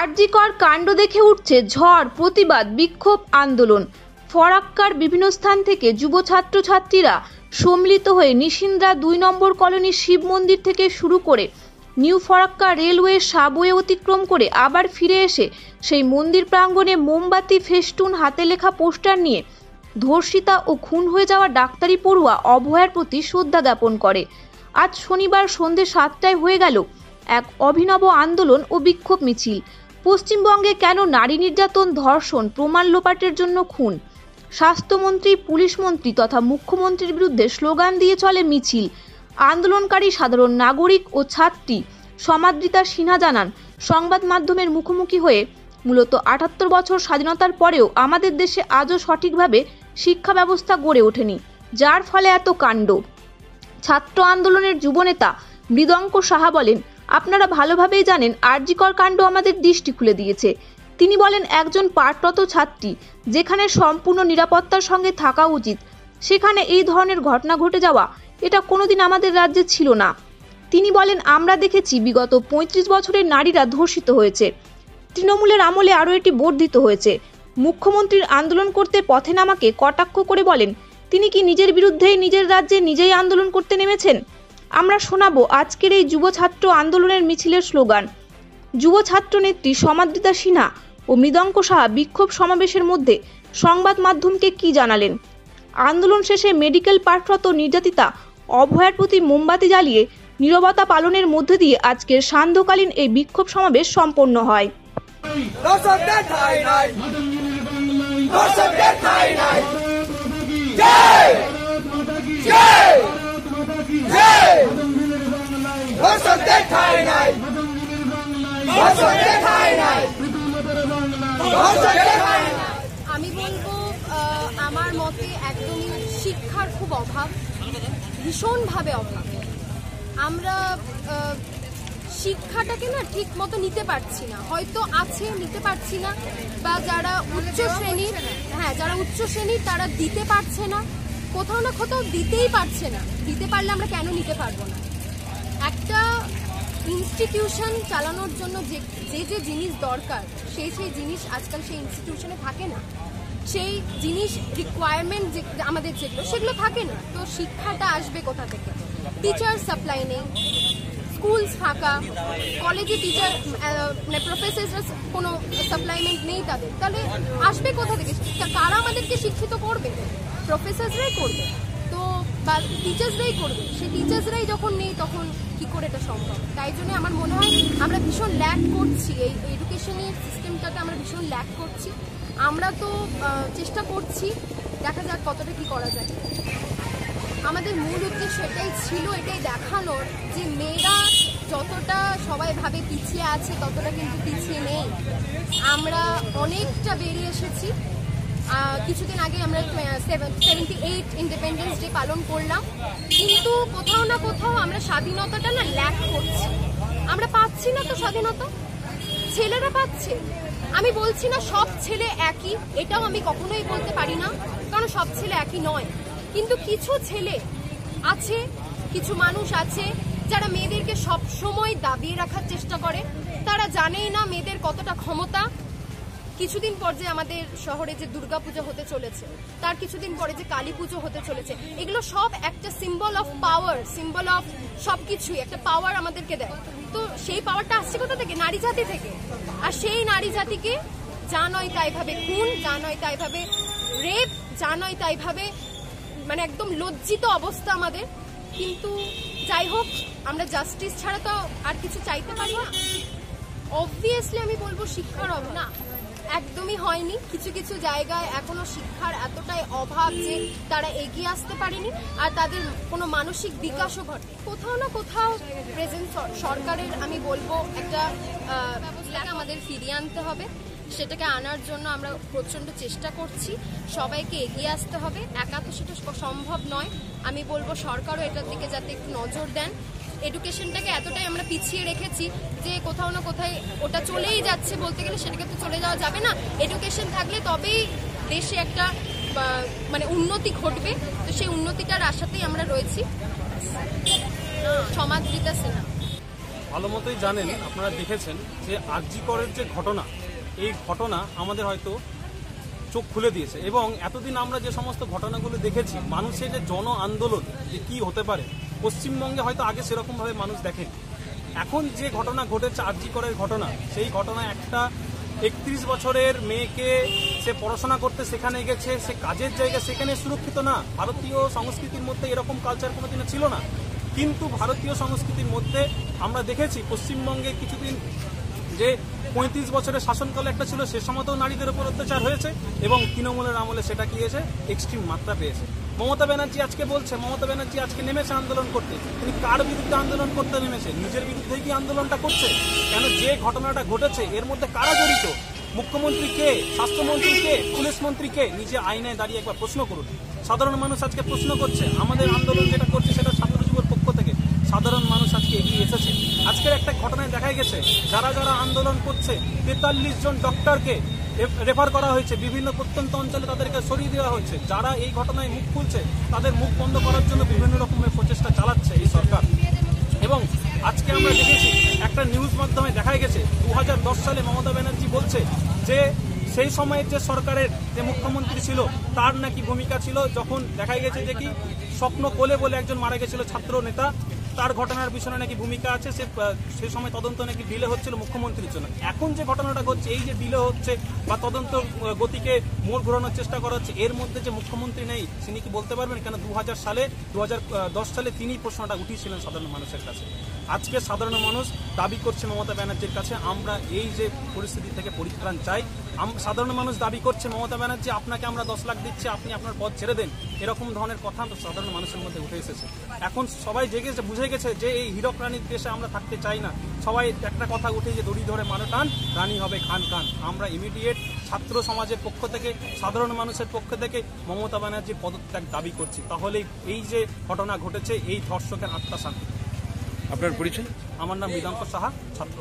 আরজিকর কাণ্ড দেখে উঠছে ঝড়, প্রতিবাদ, বিক্ষোভ, আন্দোলন। ফরাক্কার বিভিন্ন স্থান থেকে যুব ছাত্রছাত্রীরা সম্মিলিত হয়ে নিশিন্দ্রা ২ নম্বর কলোনির শিব মন্দির থেকে শুরু করে নিউ ফরাক্কা রেলওয়ে সাবওয়ে অতিক্রম করে আবার ফিরে এসে সেই মন্দির প্রাঙ্গণে মোমবাতি, ফেস্টুন, হাতে লেখা পোস্টার নিয়ে ধর্ষিতা ও খুন হয়ে যাওয়া ডাক্তারি পড়ুয়া অভয়ার প্রতি শ্রদ্ধা জ্ঞাপন করে। আজ শনিবার সন্ধ্যে ৭টায় হয়ে গেল এক অভিনব আন্দোলন ও বিক্ষোভ মিছিল। পশ্চিমবঙ্গে কেন নারী নির্যাতন, ধর্ষণ, প্রমাণ লোপাটের জন্য খুন? স্বাস্থ্যমন্ত্রী, পুলিশ মন্ত্রী তথা মুখ্যমন্ত্রীর বিরুদ্ধে স্লোগান দিয়ে চলে মিছিল। আন্দোলনকারী সাধারণ নাগরিক ও ছাত্রী সমাদৃতা সিনহা জানান, সংবাদ মাধ্যমের মুখোমুখি হয়ে মূলত ৭৮ বছর স্বাধীনতার পরেও আমাদের দেশে আজও সঠিকভাবে শিক্ষা ব্যবস্থা গড়ে ওঠেনি, যার ফলে এত কাণ্ড। ছাত্র আন্দোলনের যুবনেতা মৃদঙ্ক সাহা বলেন, আপনারা ভালোভাবেই জানেন আরজিকর কাণ্ড আমাদের দৃষ্টি খুলে দিয়েছে। তিনি বলেন, একজন পাঠরত ছাত্রী যেখানে সম্পূর্ণ নিরাপত্তার সঙ্গে থাকা উচিত, সেখানে এই ধরনের ঘটনা ঘটে যাওয়া এটা কোনোদিন আমাদের রাজ্যে ছিল না। তিনি বলেন, আমরা দেখেছি বিগত ৩৫ বছরের নারীরা ধর্ষিত হয়েছে। তৃণমূলের আমলে আরও এটি বর্ধিত হয়েছে। মুখ্যমন্ত্রীর আন্দোলন করতে পথে নামাকে কটাক্ষ করে বলেন, তিনি কি নিজের বিরুদ্ধেই নিজের রাজ্যে নিজেই আন্দোলন করতে নেমেছেন? আমরা শোনাবো আজকের এই যুব ছাত্র আন্দোলনের মিছিলের স্লোগান। যুব ছাত্র নেত্রী সমাদৃতা সিনহা ও মৃদঙ্ক সাহা বিক্ষোভ সমাবেশের মধ্যে সংবাদ মাধ্যমকে কি জানালেন? আন্দোলন শেষে মেডিকেল পাঠরত নির্যাতিতা অভয়ার প্রতি মোমবাতি জ্বালিয়ে নীরবতা পালনের মধ্যে দিয়ে আজকের সান্ধ্যকালীন এই বিক্ষোভ সমাবেশ সম্পন্ন হয়। আমি বলবো আমার মতে একদমই শিক্ষার খুব অভাব, ভীষণভাবে অভাব। আমরা শিক্ষাটাকে না ঠিক মতো নিতে পারছি না, হয়তো আছে নিতে পারছি না, বা যারা উচ্চ শ্রেণীর তারা দিতে পারছে না, কোথাও না কোথাও দিতেই পারছে না। দিতে পারলে আমরা কেন নিতে পারবো না? একটা ইনস্টিটিউশন চালানোর জন্য যে জিনিস দরকার সেই জিনিস আজকাল সেই ইনস্টিটিউশনে থাকে না, সেই জিনিস রিকোয়ারমেন্ট আমাদের সেগুলো থাকে না। তো শিক্ষাটা আসবে কোথা থেকে? টিচার সাপ্লাই নেই, স্কুল ফাঁকা, কলেজে টিচার প্রফেসররা কোনো সাপ্লাইমেন্ট নেই তাদের, তাহলে আসবে কোথা থেকে? কারা আমাদেরকে শিক্ষিত করবে? প্রফেসররাই করবে, তো বা টিচার্সরাই করবে। সেই টিচার্সরাই যখন নেই তখন কি করে এটা সম্ভব? তাই জন্য আমার মনে হয় আমরা ভীষণ ল্যাক করছি, এই এডুকেশনের সিস্টেমটাতে আমরা ভীষণ ল্যাক করছি। আমরা তো চেষ্টা করছি, দেখা যাক কতটা কি করা যায়। আমাদের মূল উদ্দেশ্য এটাই ছিল, এটাই দেখানোর যে মেয়েরা যতটা সবাই ভাবে পিছিয়ে আছে ততটা কিন্তু পিছিয়ে নেই। আমরা অনেকটা বেরিয়ে এসেছি। কিছুদিন আগে আমরা 78 ইন্ডিপেন্ডেন্স ডে পালন করলাম, কিন্তু কোথাও না কোথাও আমরা স্বাধীনতাটা না ল্যাক করছি। আমরা পাচ্ছি না তো স্বাধীনতা, ছেলেরা পাচ্ছে। আমি বলছি না সব ছেলে একই, এটাও আমি কখনোই বলতে পারি না, কারণ সব ছেলে একই নয়। কিন্তু কিছু ছেলে আছে, কিছু মানুষ আছে যারা মেয়েদেরকে সব সময় দাবিয়ে রাখার চেষ্টা করে। তারা জানেই না মেয়েদের কতটা ক্ষমতা। কিছুদিন পর যে আমাদের শহরে যে দুর্গাপূজা হতে চলেছে, তার কিছুদিন পরে যে কালী পুজো হতে চলেছে, এগুলো সব একটা symbol of power, symbol of সবকিছুই একটা পাওয়ার আমাদেরকে দেয়। তো সেই পাওয়ারটা আসছে কোথা থেকে? নারী জাতি থেকে। আর সেই নারী জাতিকে যা নয় তাই ভাবে খুন, যা নয় তাই ভাবে রেপ, যা নয় তাই ভাবে মানে একদম লজ্জিত অবস্থা আমাদের। কিন্তু যাই হোক, আমরা জাস্টিস ছাড়া তো আর কিছু চাইতে পারি না। অবভিয়াসলি আমি বলবো শিক্ষার অভাব না, একদমই হয়নি। কিছু কিছু জায়গায় এখনো শিক্ষার এতটাই অভাব যে তারা এগিয়ে আসতে পারেনি, আর তাদের কোনো মানসিক বিকাশও ঘটে। কোথাও না কোথাও প্রেজেন্ট সরকারের আমি বলবো একটা ব্যবস্থাকে আমাদের ফিরিয়ে আনতে হবে। সেটাকে আনার জন্য আমরা প্রচণ্ড চেষ্টা করছি, সবাইকে এগিয়ে আসতে হবে। একা তো সেটা সম্ভব নয়। আমি বলবো সরকারও এটার দিকে যাতে একটু নজর দেন। এডুকেশনটাকে এতটাই আমরা পিছিয়ে রেখেছি যে কোথাও না কোথায় ওটা চলেই যাচ্ছে, বলতে গেলে সেটাকে তো চলে যাওয়া যাবে না। এডুকেশন থাকলে তবেই দেশে একটা মানে উন্নতি ঘটবে। তো সেই উন্নতিটার আশাতেই আমরা রয়েছি। সমাদৃতা সিনহা। ভালো মতোই জানেন, আপনারা দেখেছেন যে আরজি করের যে ঘটনা, এই ঘটনা আমাদের হয়তো চোখ খুলে দিয়েছে। এবং এতদিন আমরা যে সমস্ত ঘটনাগুলো দেখেছি, মানুষের যে জন আন্দোলন যে কি হতে পারে, পশ্চিমবঙ্গে হয়তো আগে সেরকমভাবে মানুষ দেখেন। এখন যে ঘটনা ঘটেছে আরজি করের ঘটনা, সেই ঘটনা একটা 31 বছরের মেয়েকে সে পড়াশোনা করতে সেখানে গেছে, সে কাজের জায়গা সেখানে সুরক্ষিত না। ভারতীয় সংস্কৃতির মধ্যে এরকম কালচার কোনোদিনও ছিল না, কিন্তু ভারতীয় সংস্কৃতির মধ্যে আমরা দেখেছি পশ্চিমবঙ্গে কিছুদিন যে 35 বছরের শাসনকাল একটা ছিল, সে সময়তেও নারীদের উপর অত্যাচার হয়েছে এবং তৃণমূলের আমলে সেটা কি হয়েছে, এক্সট্রিম মাত্রা পেয়েছে। মমতা ব্যানার্জি আজকে বলছে, মমতা ব্যানার্জি আজকে নেমেছে আন্দোলন করতে। তিনি কার বিরুদ্ধে আন্দোলন করতে নেমেছে? নিজের বিরুদ্ধেই কি আন্দোলনটা করছে? কেন যে ঘটনাটা ঘটেছে এর মধ্যে কারা জড়িত? মুখ্যমন্ত্রী কে, স্বাস্থ্যমন্ত্রী কে, পুলিশ মন্ত্রী কে? নিজে আইনায় দাঁড়িয়ে একবার প্রশ্ন করুন। সাধারণ মানুষ আজকে প্রশ্ন করছে। আমাদের আন্দোলন যেটা করছে সেটা ছাত্র যুবর পক্ষ থেকে সাধারণ মানুষ আজকে এগিয়ে এসেছে। আজকের একটা ঘটনায় দেখা গেছে যারা যারা আন্দোলন করছে 43 জন ডক্টরকে রেফার করা হয়েছে, বিভিন্ন প্রত্যন্ত অঞ্চলে তাদেরকে সরিয়ে দেওয়া হয়েছে। যারা এই ঘটনায় মুখ খুলছে তাদের মুখ বন্ধ করার জন্য বিভিন্ন রকমের প্রচেষ্টা চালাচ্ছে এই সরকার। এবং আজকে আমরা দেখেছি একটা নিউজ মাধ্যমে দেখা গেছে 2010 সালে মমতা ব্যানার্জি বলছে যে সেই সময়ের যে সরকারের যে মুখ্যমন্ত্রী ছিল তার নাকি ভূমিকা ছিল, যখন দেখা গেছে যে কি স্বপ্ন কোলে বলে একজন মারা গেছিল ছাত্র নেতা, তার ঘটনার পিছনে নাকি ভূমিকা আছে, সেই সময় তদন্ত নাকি ডিলে হচ্ছিল মুখ্যমন্ত্রীর জন্য। এখন যে ঘটনাটা ঘটছে, এই যে ডিলে হচ্ছে বা তদন্ত গতিকে মোড় ঘোরানোর চেষ্টা করা হচ্ছে, এর মধ্যে যে মুখ্যমন্ত্রী নেই তিনি কি বলতে পারবেন? কেন 2010 সালে তিনি প্রশ্নটা উঠিয়েছিলেন সাধারণ মানুষের কাছে। আজকে সাধারণ মানুষ দাবি করছে মমতা ব্যানার্জির কাছে, আমরা এই যে পরিস্থিতি থেকে পরিত্রাণ চাই। সাধারণ মানুষ দাবি করছে মমতা ব্যানার্জি আপনাকে আমরা 10 লাখ দিচ্ছি, আপনি আপনার পদ ছেড়ে দেন। এরকম ধরনের কথা সাধারণ মানুষের মধ্যে উঠে এসেছে। এখন সবাই জেগেছে, বুঝে গেছে যে এই হীরক রানীর দেশে আমরা থাকতে চাই না। সবাই একটা কথা উঠে যে দড়ি ধরে মানো টান, রানী হবে খান খান। আমরা ইমিডিয়েট ছাত্র সমাজের পক্ষ থেকে, সাধারণ মানুষের পক্ষ থেকে মমতা ব্যানার্জির পদত্যাগ দাবি করছি। তাহলে এই যে ঘটনা ঘটেছে এই ধর্ষকের আত্মা শান্তি। আপনার পরিচয়? আমার নাম মৃদাঙ্ক সাহা, ছাত্র।